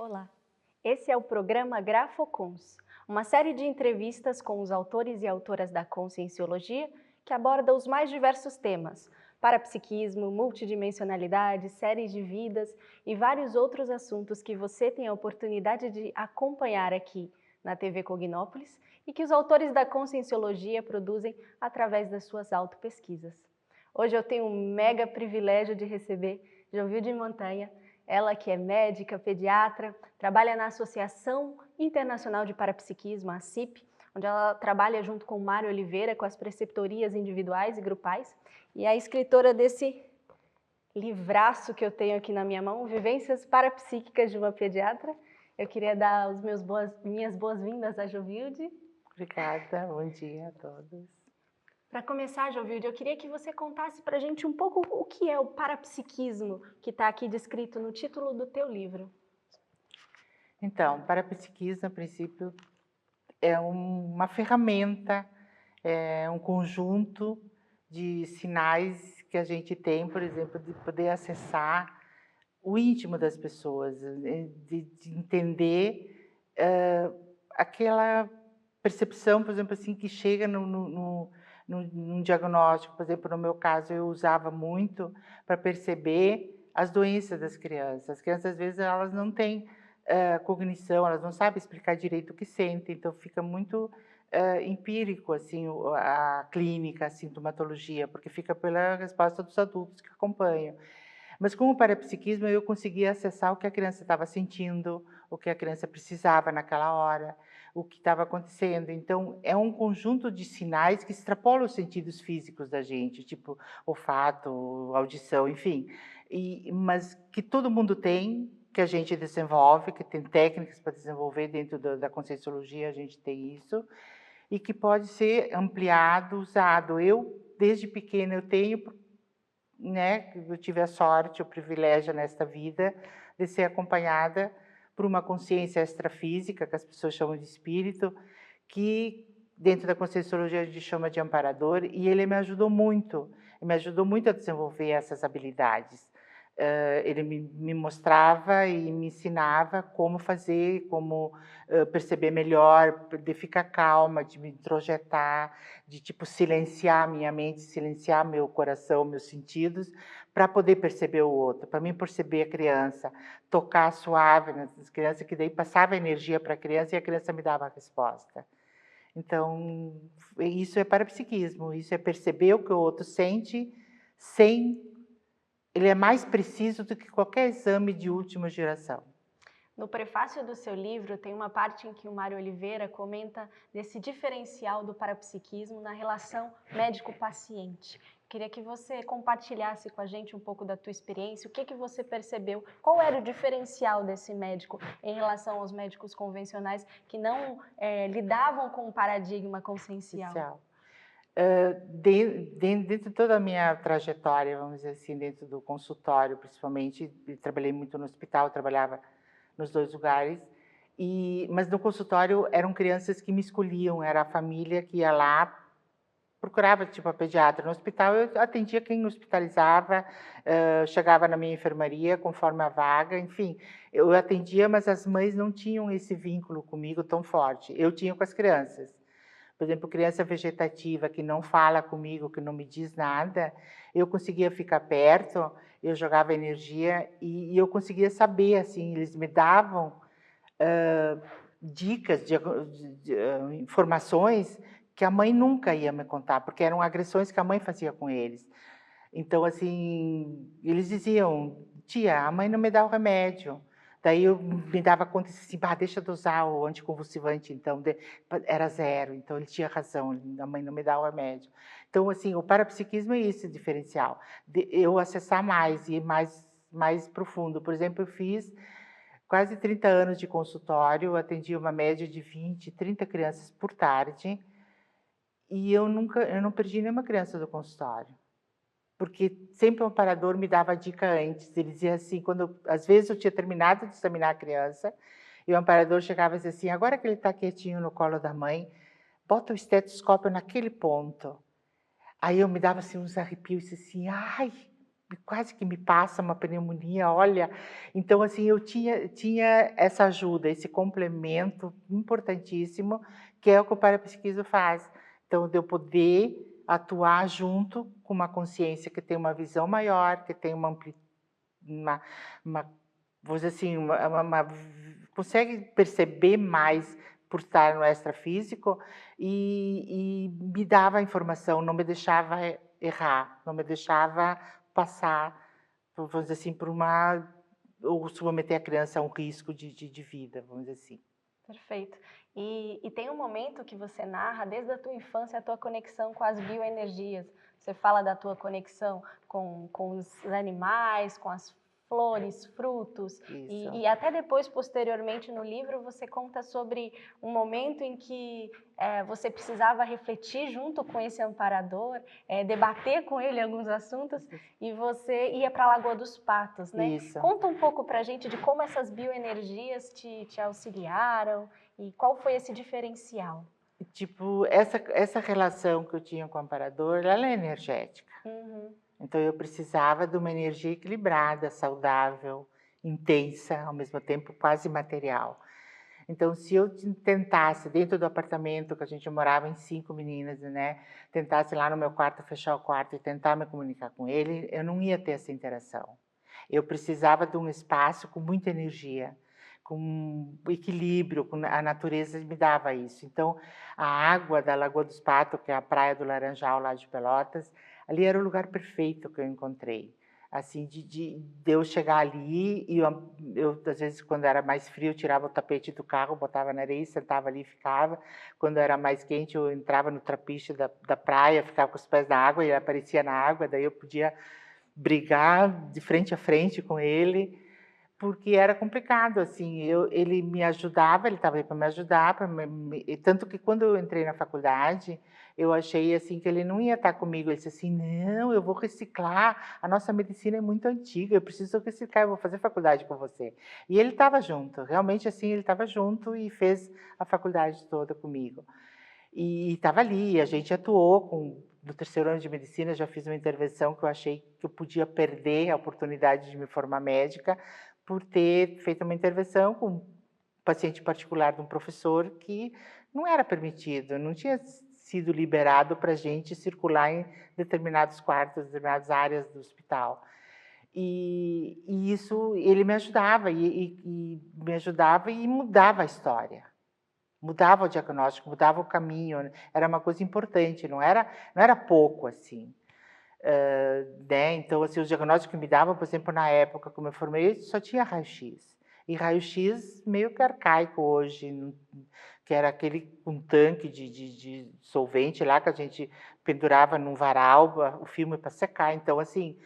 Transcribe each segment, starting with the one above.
Olá, esse é o programa Grafocons, uma série de entrevistas com os autores e autoras da Conscienciologia que aborda os mais diversos temas, parapsiquismo, multidimensionalidade, séries de vidas e vários outros assuntos que você tem a oportunidade de acompanhar aqui na TV Cognópolis e que os autores da Conscienciologia produzem através das suas autopesquisas. Hoje eu tenho um mega privilégio de receber Jovilde Montanha, ela que é médica, pediatra, trabalha na Associação Internacional de Parapsiquismo, a ACIP, onde ela trabalha junto com Mário Oliveira com as preceptorias individuais e grupais, e é escritora desse livraço que eu tenho aqui na minha mão, Vivências Parapsíquicas de uma Pediatra. Eu queria dar minhas boas-vindas a Jovilde. Obrigada, bom dia a todos. Para começar, Jovilde, eu queria que você contasse para a gente um pouco o que é o parapsiquismo, que está aqui descrito no título do teu livro. Então, parapsiquismo, a princípio, é uma ferramenta, é um conjunto de sinais que a gente tem, por exemplo, de poder acessar o íntimo das pessoas, de entender aquela percepção, por exemplo, assim, que chega num diagnóstico. Por exemplo, no meu caso, eu usava muito para perceber as doenças das crianças. As crianças, às vezes, elas não têm cognição, elas não sabem explicar direito o que sentem, então fica muito empírico assim, a clínica, a sintomatologia, porque fica pela resposta dos adultos que acompanham. Mas com o parapsiquismo eu conseguia acessar o que a criança estava sentindo, o que a criança precisava naquela hora, o que estava acontecendo. Então, é um conjunto de sinais que extrapolam os sentidos físicos da gente, tipo olfato, audição, enfim. Mas que todo mundo tem, que a gente desenvolve, que tem técnicas para desenvolver dentro da Conscienciologia, a gente tem isso, e que pode ser ampliado, usado. Eu, desde pequena, eu tenho, né, eu tive a sorte, o privilégio nesta vida de ser acompanhada por uma consciência extrafísica, que as pessoas chamam de espírito, que dentro da Conscienciologia a gente chama de amparador, e ele me ajudou muito a desenvolver essas habilidades. Ele me mostrava e me ensinava como fazer, como perceber melhor, de ficar calma, de me introjetar, de tipo silenciar minha mente, silenciar meu coração, meus sentidos, para poder perceber o outro, para mim perceber a criança, tocar suave nas crianças, que daí passava energia para a criança e a criança me dava a resposta. Então, isso é parapsiquismo, isso é perceber o que o outro sente sem... Ele é mais preciso do que qualquer exame de última geração. No prefácio do seu livro, tem uma parte em que o Mário Oliveira comenta desse diferencial do parapsiquismo na relação médico-paciente. Queria que você compartilhasse com a gente um pouco da tua experiência, o que você percebeu, qual era o diferencial desse médico em relação aos médicos convencionais que não lidavam com o paradigma consciencial. Dentro de toda a minha trajetória, vamos dizer assim, dentro do consultório, principalmente, trabalhei muito no hospital, trabalhava nos dois lugares, mas no consultório eram crianças que me escolhiam, era a família que ia lá, procurava tipo a pediatra. No hospital eu atendia quem hospitalizava, chegava na minha enfermaria conforme a vaga, enfim, eu atendia, mas as mães não tinham esse vínculo comigo tão forte. Eu tinha com as crianças. Por exemplo, criança vegetativa que não fala comigo, que não me diz nada, eu conseguia ficar perto, eu jogava energia e eu conseguia saber, assim, eles me davam dicas, informações que a mãe nunca ia me contar, porque eram agressões que a mãe fazia com eles. Então, assim, eles diziam, tia, a mãe não me dá o remédio. Daí eu me dava conta assim, deixa eu usar o anticonvulsivante, então, era 0, então ele tinha razão, a mãe não me dá o remédio. Então, assim, o parapsiquismo é esse diferencial, de eu acessar mais e mais profundo. Por exemplo, eu fiz quase 30 anos de consultório, eu atendi uma média de 20, 30 crianças por tarde, e eu não perdi nenhuma criança do consultório. Porque sempre o amparador me dava a dica antes, ele dizia assim, às vezes eu tinha terminado de examinar a criança, e o amparador chegava e dizia assim, agora que ele está quietinho no colo da mãe, bota o estetoscópio naquele ponto. Aí eu me dava assim, uns arrepios, assim, ai, quase que me passa uma pneumonia, olha. Então, assim, eu tinha essa ajuda, esse complemento importantíssimo, que é o que o parapsiquismo faz. Então, de eu poder atuar junto com uma consciência que tem uma visão maior, que tem uma, uma vamos dizer assim, consegue perceber mais por estar no extrafísico e me dava a informação, não me deixava errar, não me deixava passar, vamos dizer assim, ou submeter a criança a um risco de vida, vamos dizer assim. Perfeito. E tem um momento que você narra, desde a tua infância, a tua conexão com as bioenergias. Você fala da tua conexão com os animais, com as flores, frutos, e até depois, posteriormente, no livro, você conta sobre um momento em que você precisava refletir junto com esse amparador, debater com ele alguns assuntos, e você ia para a Lagoa dos Patos, né? Isso. Conta um pouco para a gente de como essas bioenergias te auxiliaram e qual foi esse diferencial. Tipo, essa relação que eu tinha com o amparador, ela é energética. Uhum. Então eu precisava de uma energia equilibrada, saudável, intensa, ao mesmo tempo quase material. Então, se eu tentasse, dentro do apartamento, que a gente morava em 5 meninas, né, tentasse lá no meu quarto, fechar o quarto e tentar me comunicar com ele, eu não ia ter essa interação. Eu precisava de um espaço com muita energia, com equilíbrio, a natureza me dava isso. Então, a água da Lagoa dos Patos, que é a praia do Laranjal, lá de Pelotas, ali era o lugar perfeito que eu encontrei. Assim, de eu chegar ali e eu, às vezes, quando era mais frio, eu tirava o tapete do carro, botava na areia, sentava ali e ficava. Quando era mais quente, eu entrava no trapiche da praia, ficava com os pés na água e ele aparecia na água, daí eu podia brigar de frente a frente com ele, porque era complicado, assim, ele me ajudava, ele estava aí para me ajudar, tanto que quando eu entrei na faculdade, eu achei assim que ele não ia estar comigo, ele disse assim, não, eu vou reciclar, a nossa medicina é muito antiga, eu preciso reciclar, eu vou fazer faculdade com você. E ele estava junto, realmente assim, ele estava junto e fez a faculdade toda comigo. E estava ali, a gente atuou no terceiro ano de medicina, já fiz uma intervenção que eu achei que eu podia perder a oportunidade de me formar médica por ter feito uma intervenção com um paciente particular de um professor que não era permitido, não tinha sido liberado para a gente circular em determinados quartos, determinadas áreas do hospital. E isso, ele me ajudava, e me ajudava e mudava a história. Mudava o diagnóstico, mudava o caminho, era uma coisa importante, não era pouco, assim. Né? Então, assim, os diagnósticos que me davam, por exemplo, na época como eu formei, só tinha raio-x. E raio-x meio que arcaico hoje, que era aquele um tanque de solvente lá que a gente pendurava num varal, o filme para secar. Então, assim,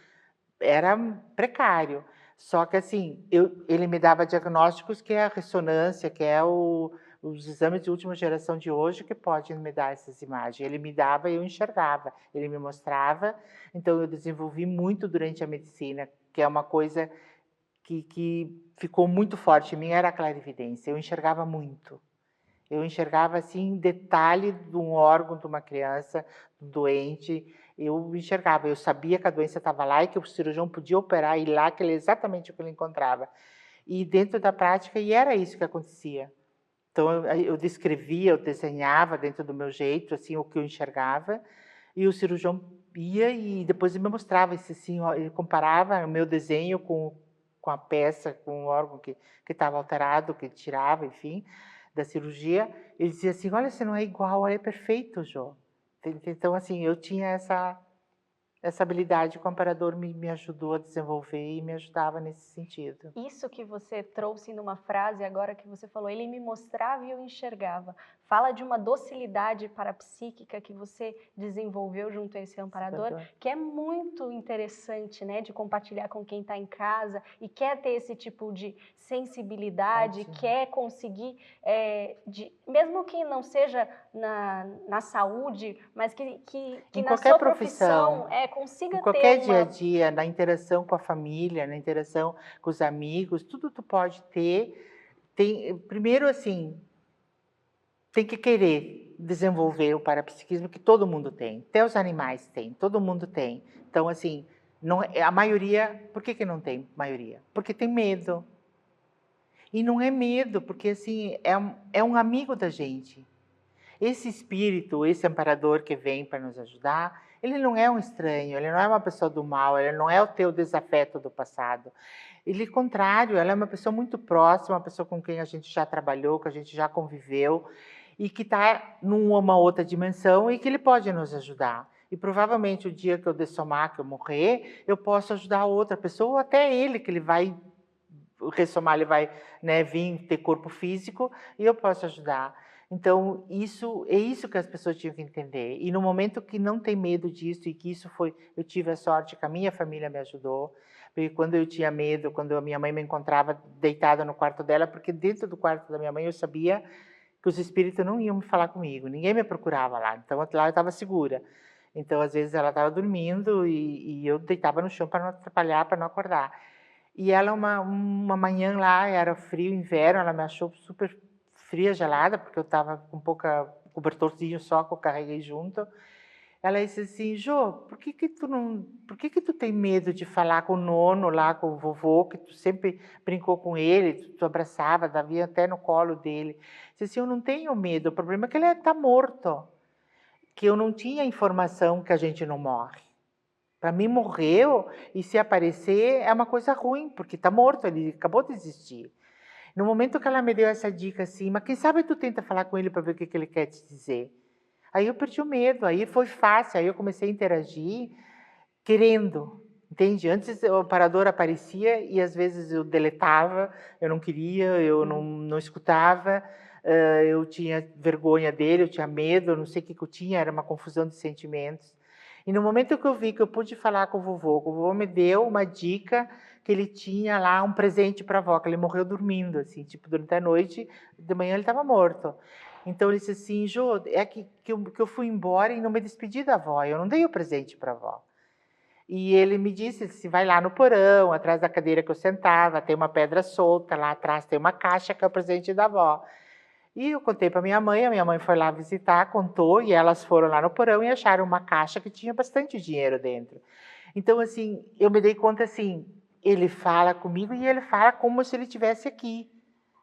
era precário. Só que, assim, ele me dava diagnósticos que é a ressonância, que é os exames de última geração de hoje que podem me dar essas imagens. Ele me dava e eu enxergava, ele me mostrava. Então, eu desenvolvi muito durante a medicina, que é uma coisa que ficou muito forte em mim, era a clarividência. Eu enxergava muito. Eu enxergava, assim, detalhe de um órgão de uma criança doente, eu enxergava, eu sabia que a doença estava lá e que o cirurgião podia operar e ir lá, que ele exatamente o que ele encontrava. E dentro da prática, e era isso que acontecia. Então, eu descrevia, eu desenhava dentro do meu jeito, assim, o que eu enxergava, e o cirurgião ia e depois ele me mostrava, assim, ele comparava o meu desenho com a peça, com o órgão que estava alterado, que ele tirava, enfim, da cirurgia. Ele dizia assim, olha, você não é igual, olha, é perfeito, Jô. Então, assim, eu tinha essa habilidade que o amparador me ajudou a desenvolver e me ajudava nesse sentido. Isso que você trouxe numa frase agora que você falou, ele me mostrava e eu enxergava. Fala de uma docilidade parapsíquica que você desenvolveu junto a esse amparador, que é muito interessante, né, de compartilhar com quem está em casa e quer ter esse tipo de sensibilidade, quer conseguir, mesmo que não seja na saúde, mas que na sua profissão consiga em qualquer ter dia a dia, na interação com a família, na interação com os amigos, tudo tu pode ter. Primeiro, assim, tem que querer desenvolver o parapsiquismo, que todo mundo tem. Até os animais têm, todo mundo tem. Então, assim, Não, a maioria, por que não tem maioria? Porque tem medo. E não é medo, porque assim, é um amigo da gente. Esse espírito, esse amparador que vem para nos ajudar, ele não é um estranho, ele não é uma pessoa do mal, ele não é o teu desafeto do passado. Ele, ao contrário, ela é uma pessoa muito próxima, uma pessoa com quem a gente já trabalhou, que a gente já conviveu, e que está numa outra dimensão e que ele pode nos ajudar. E provavelmente o dia que eu dessomar, que eu morrer, eu posso ajudar outra pessoa, ou até ele, que ele vai ressomar, ele vai, né, vir ter corpo físico, e eu posso ajudar. Então, isso é isso que as pessoas tinham que entender. E no momento que não tem medo disso, e que isso foi, eu tive a sorte que a minha família me ajudou, porque quando eu tinha medo, quando a minha mãe me encontrava deitada no quarto dela, porque dentro do quarto da minha mãe eu sabia que os espíritos não iam me falar comigo, ninguém me procurava lá, então lá eu estava segura. Então, às vezes, ela estava dormindo e eu deitava no chão para não atrapalhar, para não acordar. E ela, uma manhã lá, era frio, inverno, ela me achou super fria, gelada, porque eu estava com pouca cobertorzinho só que eu carreguei junto. Ela disse assim, Jô, por que que tu tem medo de falar com o nono lá, com o vovô, que tu sempre brincou com ele, tu abraçava, davia até no colo dele. Disse assim, eu não tenho medo, o problema é que ele está morto, que eu não tinha informação que a gente não morre. Para mim, morreu, e se aparecer é uma coisa ruim, porque está morto, ele acabou de existir. No momento que ela me deu essa dica assim, mas quem sabe tu tenta falar com ele para ver o que ele quer te dizer. Aí eu perdi o medo, aí foi fácil, aí eu comecei a interagir querendo, entende? Antes o amparador aparecia e às vezes eu deletava, eu não queria, eu não escutava, eu tinha vergonha dele, eu tinha medo, eu não sei o que eu tinha, era uma confusão de sentimentos. E no momento que eu vi que eu pude falar com o vovô me deu uma dica que ele tinha lá um presente para a avó, que ele morreu dormindo, assim, tipo, durante a noite, de manhã ele estava morto. Então ele disse assim, Jô, é que eu fui embora e não me despedi da avó, eu não dei o presente para a avó. E ele me disse, se vai lá no porão, atrás da cadeira que eu sentava, tem uma pedra solta, lá atrás tem uma caixa que é o presente da avó. E eu contei para minha mãe, a minha mãe foi lá visitar, contou, e elas foram lá no porão e acharam uma caixa que tinha bastante dinheiro dentro. Então, assim, eu me dei conta, assim, ele fala comigo e ele fala como se ele estivesse aqui.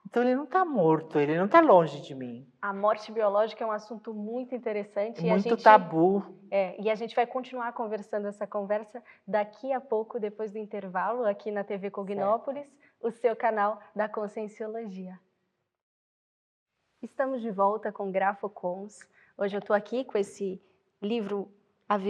Então, ele não está morto, ele não está longe de mim. A morte biológica é um assunto muito interessante Muito tabu. e a gente vai continuar conversando essa conversa daqui a pouco, depois do intervalo, aqui na TV Cognópolis, o seu canal da Conscienciologia. Estamos de volta com Grafocons. Hoje eu estou aqui com esse livro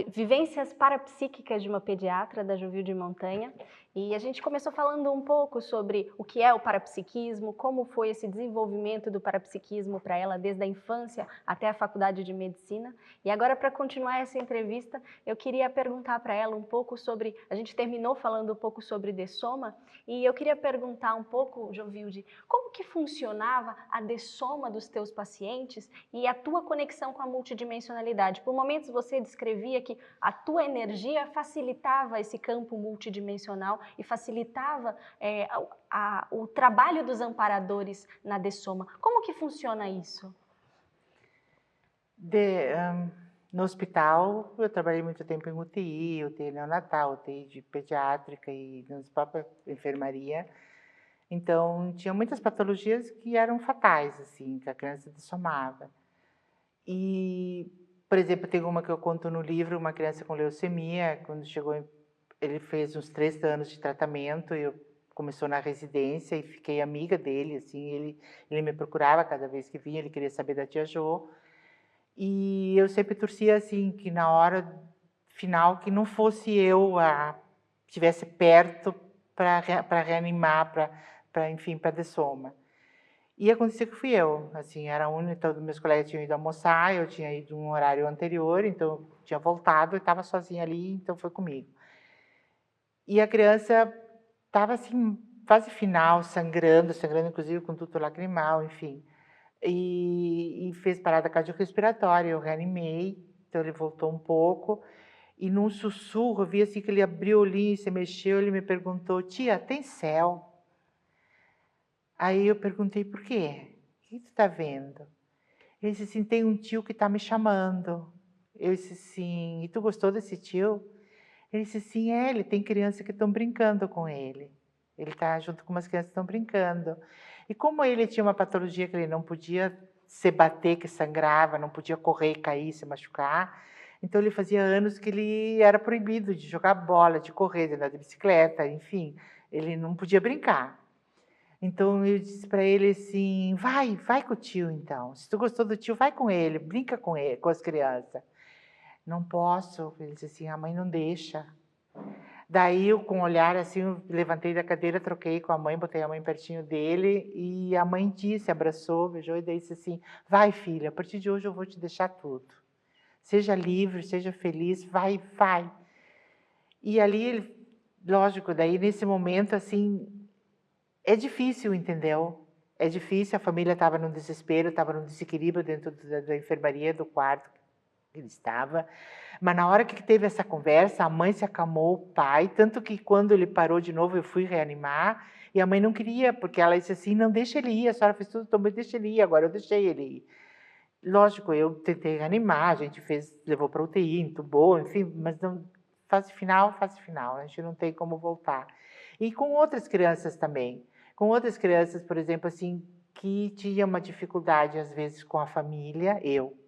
Vivências Parapsíquicas de uma Pediatra, da Jovil de Montanha. E a gente começou falando um pouco sobre o que é o parapsiquismo, como foi esse desenvolvimento do parapsiquismo para ela desde a infância até a faculdade de medicina. E agora, para continuar essa entrevista, eu queria perguntar para ela um pouco sobre... A gente terminou falando um pouco sobre dessoma, e eu queria perguntar um pouco, Jovilde, como que funcionava a dessoma dos teus pacientes e a tua conexão com a multidimensionalidade? Por momentos você descrevia que a tua energia facilitava esse campo multidimensional e facilitava o trabalho dos amparadores na dessoma. Como que funciona isso? No hospital, eu trabalhei muito tempo em UTI neonatal, UTI de pediátrica e na própria enfermaria. Então, tinha muitas patologias que eram fatais, assim, que a criança dessomava. E, por exemplo, tem uma que eu conto no livro, uma criança com leucemia, quando chegou, ele fez uns 3 anos de tratamento, eu começou na residência e fiquei amiga dele, assim, ele me procurava cada vez que vinha, ele queria saber da tia Jo. E eu sempre torcia, assim, que na hora final, que não fosse eu a estivesse perto para reanimar, enfim, para dessoma. E aconteceu que fui eu, assim, era a única, todos meus colegas tinham ido almoçar, eu tinha ido um horário anterior, então eu tinha voltado e estava sozinha ali, então foi comigo. E a criança estava assim, fase final, sangrando inclusive com duto lacrimal, enfim. E fez parada cardiorrespiratória, eu reanimei, então ele voltou um pouco, e num sussurro, eu vi assim que ele abriu o olhinho e se mexeu, ele me perguntou, tia, tem céu? Aí eu perguntei, por quê? O que tu está vendo? Ele disse assim, tem um tio que está me chamando. Eu disse assim, e tu gostou desse tio? Ele disse assim, ele tem crianças que estão brincando com ele. Ele está junto com umas crianças que estão brincando. E como ele tinha uma patologia que ele não podia se bater, que sangrava, não podia correr, cair, se machucar, então ele fazia anos que ele era proibido de jogar bola, de correr, de andar de bicicleta, enfim, ele não podia brincar. Então eu disse para ele assim, vai com o tio então, se tu gostou do tio, vai com ele, brinca com ele, com as crianças. Não posso, ele disse assim, a mãe não deixa. Daí eu com um olhar assim, eu levantei da cadeira, troquei com a mãe, botei a mãe pertinho dele e a mãe disse, abraçou, beijou e daí disse assim, vai filha, a partir de hoje eu vou te deixar tudo. Seja livre, seja feliz, vai. E ali, lógico, daí nesse momento assim, é difícil, entendeu? É difícil, a família estava num desespero, estava num desequilíbrio dentro da enfermaria, do quarto que ele estava. Mas na hora que teve essa conversa, a mãe se acalmou, o pai, tanto que quando ele parou de novo, eu fui reanimar, e a mãe não queria, porque ela disse assim, não, deixa ele ir, a senhora fez tudo, mas deixa ele ir, agora eu deixei ele ir. Lógico, eu tentei reanimar, a gente levou para UTI, entubou, enfim, mas não, fase final, a gente não tem como voltar. E com outras crianças também, com outras crianças, por exemplo, assim, que tinha uma dificuldade às vezes com a família,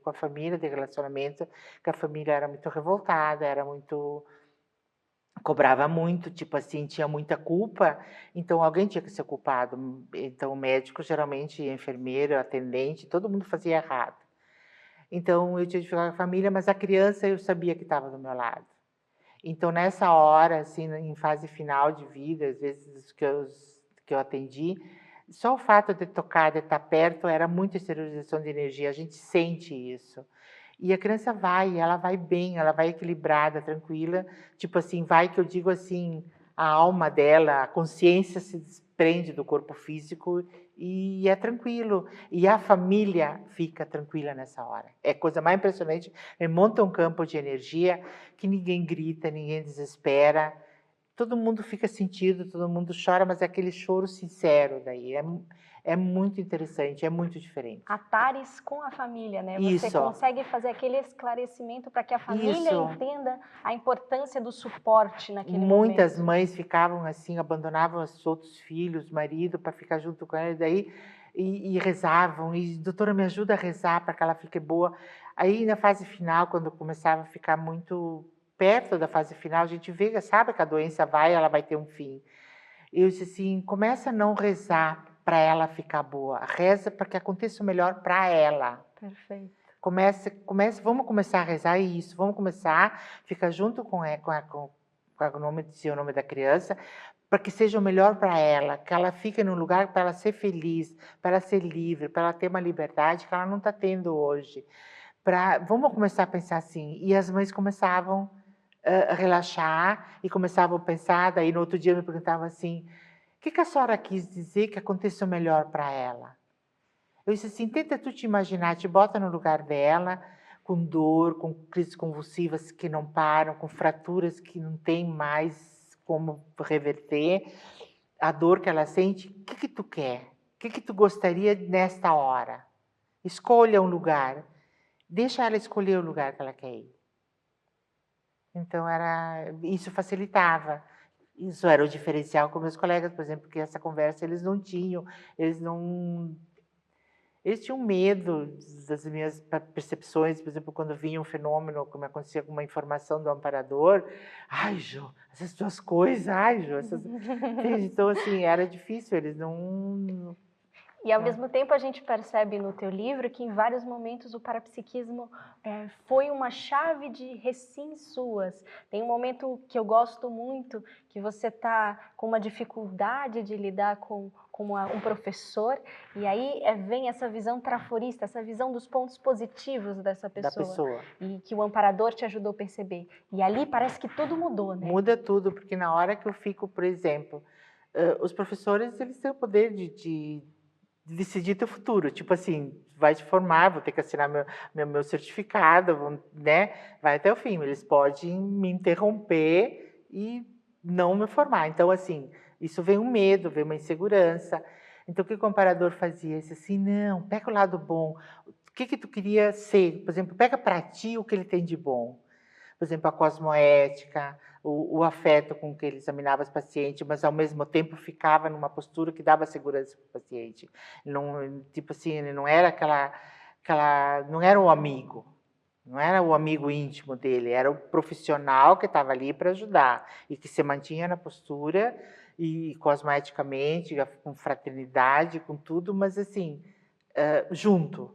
com a família de relacionamento, que a família era muito revoltada, era muito, cobrava muito, tipo assim, tinha muita culpa, então alguém tinha que ser culpado. Então o médico, geralmente, a enfermeira, atendente, todo mundo fazia errado. Então eu tinha dificuldade com a família, mas a criança eu sabia que estava do meu lado. Então nessa hora, assim, em fase final de vida, às vezes que eu atendi, só o fato de tocar, de estar perto, era muita exteriorização de energia, a gente sente isso. E a criança vai, ela vai bem, ela vai equilibrada, tranquila, tipo assim, vai que eu digo assim, a alma dela, a consciência se desprende do corpo físico e é tranquilo. E a família fica tranquila nessa hora. É a coisa mais impressionante, ele monta um campo de energia que ninguém grita, ninguém desespera, todo mundo fica sentido, todo mundo chora, mas é aquele choro sincero daí, é muito interessante, é muito diferente. A pares com a família, né? Você Isso. consegue fazer aquele esclarecimento para que a família Isso. entenda a importância do suporte naquele Muitas momento. mães ficavam assim, abandonavam os outros filhos, marido, para ficar junto com ela, daí e rezavam, e doutora, me ajuda a rezar para que ela fique boa. Aí na fase final, quando começava a ficar muito perto da fase final, a gente vê, sabe que a doença vai, ela vai ter um fim. Eu disse assim, começa a não rezar para ela ficar boa, reza para que aconteça o melhor para ela. Perfeito. Vamos começar a rezar isso, vamos começar, ficar junto com o nome, dizer o nome da criança, para que seja o melhor para ela, que ela fique num lugar para ela ser feliz, para ela ser livre, para ela ter uma liberdade que ela não está tendo hoje. Vamos começar a pensar assim. E as mães começavam a relaxar e começavam a pensar, daí no outro dia me perguntavam assim, o que a senhora quis dizer que aconteceu melhor para ela? Eu disse assim, tenta tu te imaginar, te bota no lugar dela, com dor, com crises convulsivas que não param, com fraturas que não tem mais como reverter, a dor que ela sente, o que tu quer? O que tu gostaria nesta hora? Escolha um lugar, deixa ela escolher o lugar que ela quer ir. Então, isso facilitava. Isso era o diferencial com meus colegas, por exemplo, que essa conversa eles não tinham, eles tinham medo das minhas percepções, por exemplo, quando vinha um fenômeno, como acontecia com uma informação do amparador, ai, Jô, essas tuas coisas, ai, Jô, então, assim, era difícil, eles não... E ao mesmo tempo a gente percebe no teu livro que em vários momentos o parapsiquismo foi uma chave de recins suas. Tem um momento que eu gosto muito, que você está com uma dificuldade de lidar com um professor, e aí vem essa visão traforista, essa visão dos pontos positivos dessa pessoa. E que o amparador te ajudou a perceber. E ali parece que tudo mudou, né? Muda tudo, porque na hora que eu fico, por exemplo, os professores, eles têm o poder de decidir teu futuro, tipo assim, vai te formar, vou ter que assinar meu certificado, né? Vai até o fim, eles podem me interromper e não me formar. Então, assim, isso vem um medo, vem uma insegurança. Então, o que o comparador fazia? Ele assim, não, pega o lado bom. O que tu queria ser? Por exemplo, pega para ti o que ele tem de bom. por exemplo, a cosmoética, o afeto com que ele examinava os pacientes, mas ao mesmo tempo ficava numa postura que dava segurança para o paciente. Não, tipo assim, ele não era não era o amigo, não era o amigo íntimo dele, era o profissional que estava ali para ajudar e que se mantinha na postura e cosmoeticamente, com fraternidade, com tudo, mas assim, junto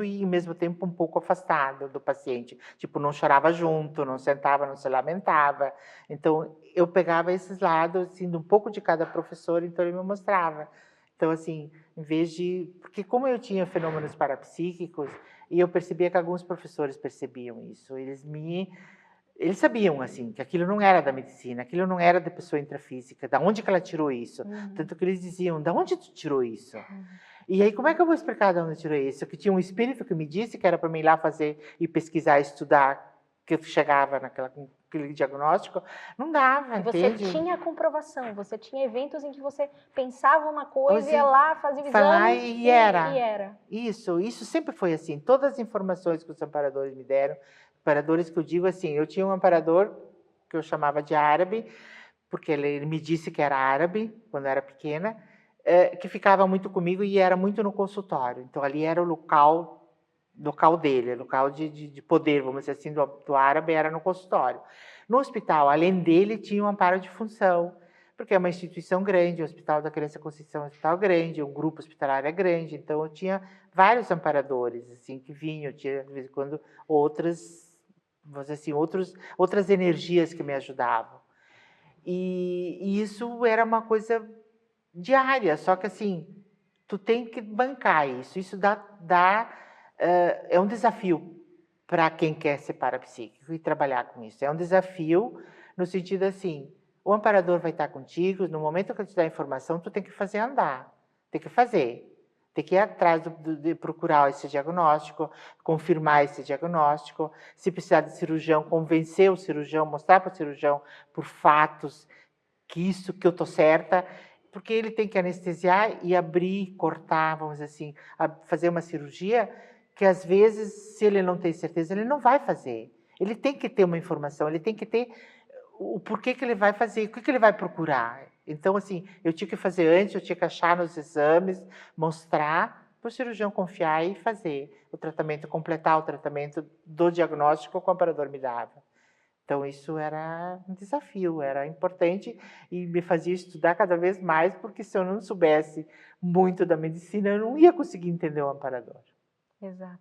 e ao mesmo tempo um pouco afastado do paciente. Tipo, não chorava junto, não sentava, não se lamentava. Então, eu pegava esses lados, assim, de um pouco de cada professor, então ele me mostrava. Então, assim, em vez de... Porque como eu tinha fenômenos parapsíquicos, e eu percebia que alguns professores percebiam isso, eles sabiam, assim, que aquilo não era da medicina, aquilo não era da pessoa intrafísica, da onde que ela tirou isso? Tanto que eles diziam, da onde tu tirou isso? E aí, como é que eu vou explicar de onde eu tirei isso? Que tinha um espírito que me disse que era para mim ir lá fazer e pesquisar, estudar, que eu chegava naquele diagnóstico. Não dava, Você entende? tinha a comprovação, você tinha eventos em que você pensava uma coisa, ia lá, fazia o Falar exame e era. e era. Isso sempre foi assim. Todas as informações que os amparadores me deram, amparadores que eu digo assim, eu tinha um amparador que eu chamava de árabe, porque ele me disse que era árabe, quando eu era pequena, que ficava muito comigo e era muito no consultório. Então, ali era o local dele, local de poder, vamos dizer assim, do árabe, era no consultório. No hospital, além dele, tinha um amparo de função, porque é uma instituição grande, o Hospital da Criança Conceição é um hospital grande, um grupo hospitalar é grande, então eu tinha vários amparadores, assim, que vinham, tinha, de vez em quando, vamos dizer assim, outras energias que me ajudavam. E isso era uma coisa diária, só que assim, tu tem que bancar isso. Isso é um desafio para quem quer ser parapsíquico e trabalhar com isso. É um desafio no sentido assim, o amparador vai estar contigo, no momento que ele te dá informação, tu tem que fazer andar, tem que fazer. Tem que ir atrás de procurar esse diagnóstico, confirmar esse diagnóstico. Se precisar de cirurgião, convencer o cirurgião, mostrar para o cirurgião por fatos que eu estou certa, porque ele tem que anestesiar e abrir, cortar, vamos dizer assim, fazer uma cirurgia que às vezes, se ele não tem certeza, ele não vai fazer. Ele tem que ter uma informação, ele tem que ter o porquê que ele vai fazer, o que ele vai procurar. Então, assim, eu tinha que fazer antes, eu tinha que achar nos exames, mostrar para o cirurgião confiar e fazer o tratamento, completar o tratamento do diagnóstico que o operador me dava. Então, isso era um desafio, era importante e me fazia estudar cada vez mais, porque se eu não soubesse muito da medicina, eu não ia conseguir entender o amparador. Exato.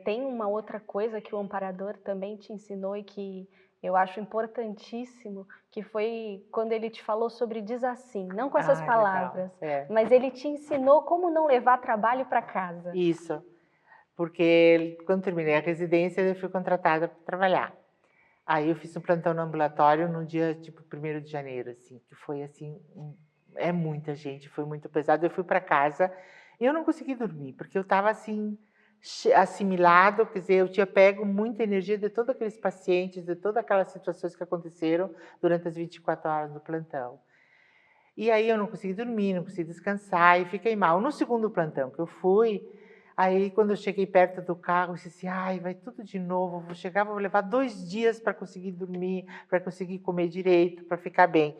Tem uma outra coisa que o amparador também te ensinou e que eu acho importantíssimo, que foi quando ele te falou sobre diz assim, não com essas palavras, mas ele te ensinou como não levar trabalho para casa. Isso, porque quando terminei a residência, eu fui contratada para trabalhar. Aí eu fiz um plantão no ambulatório no dia, tipo, 1º de janeiro, assim, que foi, assim, é muita gente, foi muito pesado. Eu fui para casa e eu não consegui dormir, porque eu estava, assim, assimilado, quer dizer, eu tinha pego muita energia de todos aqueles pacientes, de todas aquelas situações que aconteceram durante as 24 horas do plantão. E aí eu não consegui dormir, não consegui descansar e fiquei mal. No segundo plantão que eu fui, aí quando eu cheguei perto do carro, eu disse assim, ai, vai tudo de novo, vou chegar, vou levar 2 dias para conseguir dormir, para conseguir comer direito, para ficar bem.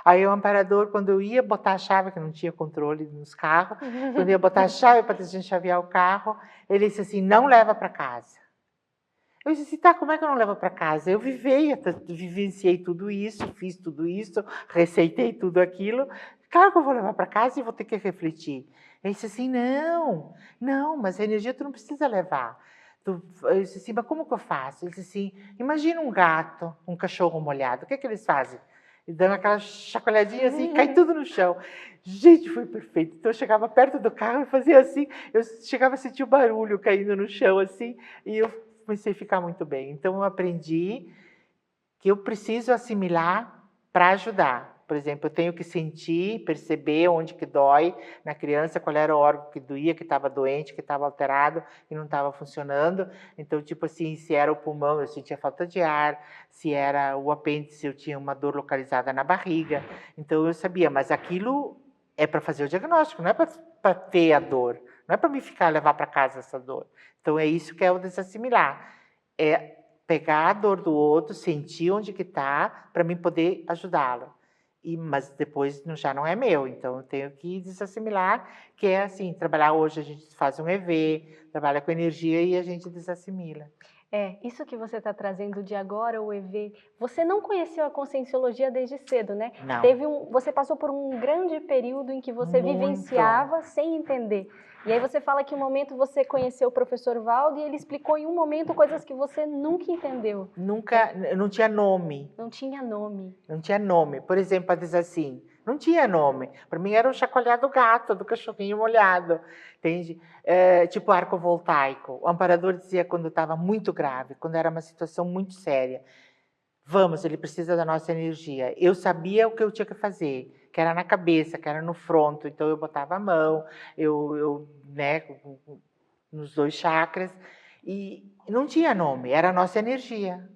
Aí o amparador, quando eu ia botar a chave, que não tinha controle nos carros, quando eu ia botar a chave para desenchavear o carro, ele disse assim, não leva para casa. Eu disse assim, tá, como é que eu não levo para casa? Eu vivenciei tudo isso, fiz tudo isso, receitei tudo aquilo. Claro que eu vou levar para casa e vou ter que refletir. Ele disse assim, não, mas a energia tu não precisa levar. Eu disse assim, mas como que eu faço? Ele disse assim, imagina um gato, um cachorro molhado, o que é que eles fazem? E dando aquela chacoalhadinha assim, cai tudo no chão. Gente, foi perfeito. Então eu chegava perto do carro e fazia assim, eu chegava a sentir o barulho caindo no chão assim, e eu comecei a ficar muito bem. Então, eu aprendi que eu preciso assimilar para ajudar. Por exemplo, eu tenho que sentir, perceber onde que dói na criança, qual era o órgão que doía, que estava doente, que estava alterado, que não estava funcionando. Então, tipo assim, se era o pulmão, eu sentia falta de ar. Se era o apêndice, eu tinha uma dor localizada na barriga. Então, eu sabia, mas aquilo é para fazer o diagnóstico, não é para ter a dor. Não é para me levar para casa essa dor. Então, é isso que é o desassimilar. É pegar a dor do outro, sentir onde que está, para mim poder ajudá-lo. Mas depois já não é meu, então eu tenho que desassimilar, que é assim, trabalhar hoje a gente faz um EV, trabalha com energia e a gente desassimila. Isso que você está trazendo de agora, o EV, você não conheceu a Conscienciologia desde cedo, né? Não. Você passou por um grande período em que você Muito. vivenciava sem entender. E aí você fala que um momento você conheceu o professor Valdo e ele explicou em um momento coisas que você nunca entendeu. Nunca, não tinha nome. Não tinha nome. Não tinha nome. Por exemplo, diz assim, não tinha nome. Para mim era o chacoalhar do gato, do cachorrinho molhado, entende? Tipo arco voltaico. O amparador dizia quando estava muito grave, quando era uma situação muito séria, vamos, ele precisa da nossa energia. Eu sabia o que eu tinha que fazer, que era na cabeça, que era no fronto, então eu botava a mão, né, nos 2 chakras, e não tinha nome, era a nossa energia.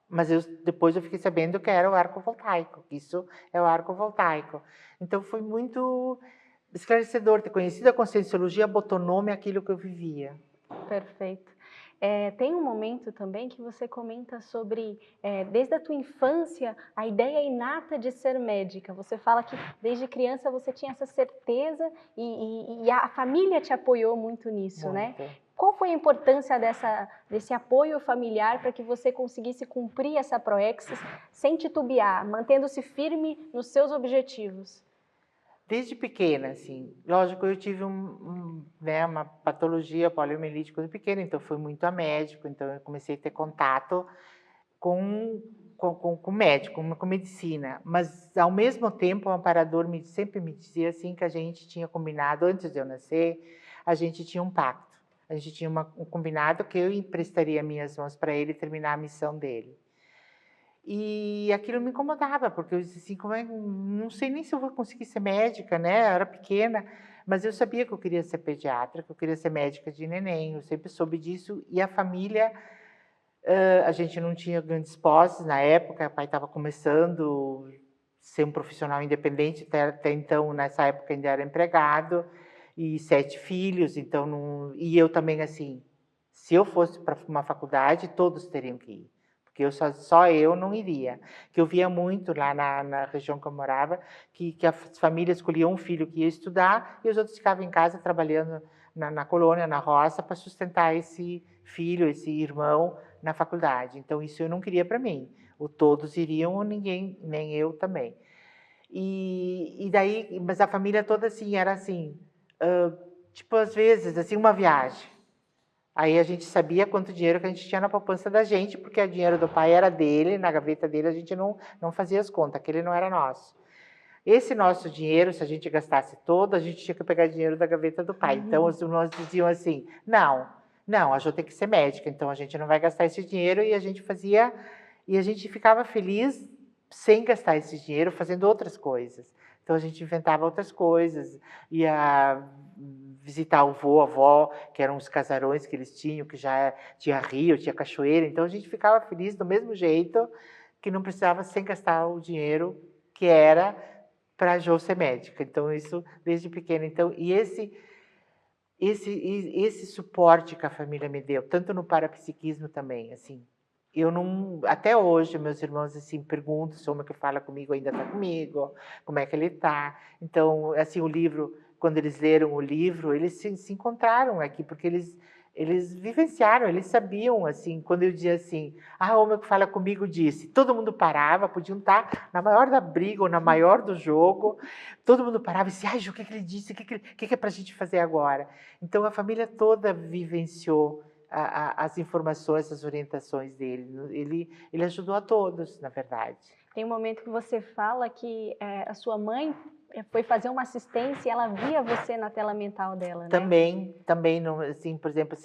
Mas depois eu fiquei sabendo que era o arco voltaico, que isso é o arco voltaico. Então foi muito esclarecedor ter conhecido a Conscienciologia, botou nome àquilo que eu vivia. Perfeito. Tem um momento também que você comenta sobre, desde a tua infância, a ideia inata de ser médica. Você fala que desde criança você tinha essa certeza e a família te apoiou muito nisso, né? Qual foi a importância desse apoio familiar para que você conseguisse cumprir essa proexis sem titubear, mantendo-se firme nos seus objetivos? Desde pequena, assim, lógico, eu tive uma patologia poliomielite quando pequena, então fui muito a médico, então eu comecei a ter contato com médico, com medicina, mas ao mesmo tempo o amparador sempre me dizia assim que a gente tinha combinado, antes de eu nascer, a gente tinha um pacto, a gente tinha um combinado que eu emprestaria minhas mãos para ele terminar a missão dele. E aquilo me incomodava, porque eu disse assim, não sei nem se eu vou conseguir ser médica, né? Eu era pequena, mas eu sabia que eu queria ser pediatra, que eu queria ser médica de neném, eu sempre soube disso. E a família, a gente não tinha grandes posses na época, o pai estava começando a ser um profissional independente, até então, nessa época, ainda era empregado, e 7 filhos, então, e eu também, assim, se eu fosse para uma faculdade, todos teriam que ir. Porque só eu não iria. Que eu via muito lá na região que eu morava, que as famílias escolhiam um filho que ia estudar e os outros ficavam em casa trabalhando na colônia, na roça, para sustentar esse filho, esse irmão na faculdade. Então, isso eu não queria para mim. Ou todos iriam ou ninguém, nem eu também. E daí, mas a família toda assim, era assim, tipo, às vezes, assim, uma viagem. Aí a gente sabia quanto dinheiro que a gente tinha na poupança da gente, porque o dinheiro do pai era dele, na gaveta dele a gente não fazia as contas, aquele não era nosso. Esse nosso dinheiro, se a gente gastasse todo, a gente tinha que pegar dinheiro da gaveta do pai. Então os irmãos diziam assim, não, a Jo tem que ser médica, então a gente não vai gastar esse dinheiro, e a gente ficava feliz sem gastar esse dinheiro fazendo outras coisas. Então a gente inventava outras coisas, ia visitar o avô, a avó, que eram os casarões que eles tinham, que já tinha rio, tinha cachoeira, então a gente ficava feliz do mesmo jeito, que não precisava sem gastar o dinheiro que era para a Jo ser médica. Então isso desde pequena. Então, e esse suporte que a família me deu, tanto no parapsiquismo também, assim, eu não, até hoje meus irmãos assim perguntam se o homem que fala comigo ainda está comigo, como é que ele está. Então, assim, o livro, quando eles leram o livro, eles se encontraram aqui, porque eles vivenciaram, eles sabiam, assim, quando eu dizia assim, o homem que fala comigo disse, todo mundo parava, podiam estar na maior da briga ou na maior do jogo, todo mundo parava e disse, Ju, o que ele disse, o que é para a gente fazer agora? Então a família toda vivenciou as informações, as orientações dele. Ele ajudou a todos, na verdade. Tem um momento que você fala que a sua mãe foi fazer uma assistência e ela via você na tela mental dela, né? Também, assim, por exemplo,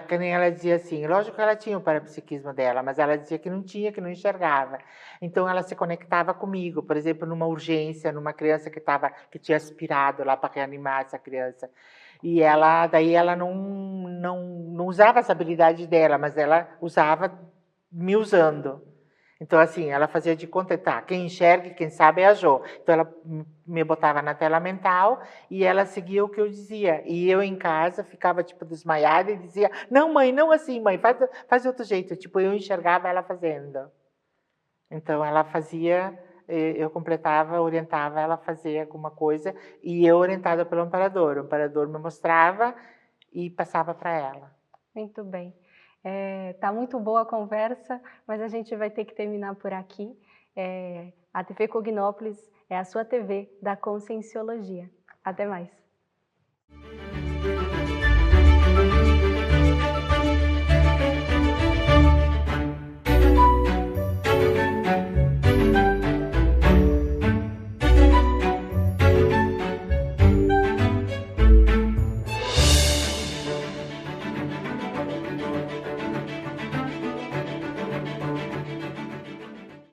que nem ela dizia assim, lógico que ela tinha o parapsiquismo dela, mas ela dizia que não tinha, que não enxergava. Então ela se conectava comigo, por exemplo, numa urgência, numa criança que tinha aspirado lá para reanimar essa criança. E daí ela não usava essa habilidade dela, mas ela usava me usando. Então, assim, ela fazia de conta, tá, quem enxerga e quem sabe é a Jo. Então, ela me botava na tela mental e ela seguia o que eu dizia. E eu em casa ficava, tipo, desmaiada e dizia, não, mãe, não assim, mãe, faz de outro jeito. Tipo, eu enxergava ela fazendo. Então, ela fazia, eu completava, orientava ela a fazer alguma coisa e eu orientada pelo amparador. O amparador me mostrava e passava para ela. Muito bem. Tá muito boa a conversa, mas a gente vai ter que terminar por aqui. A TV Cognópolis é a sua TV da Conscienciologia. Até mais.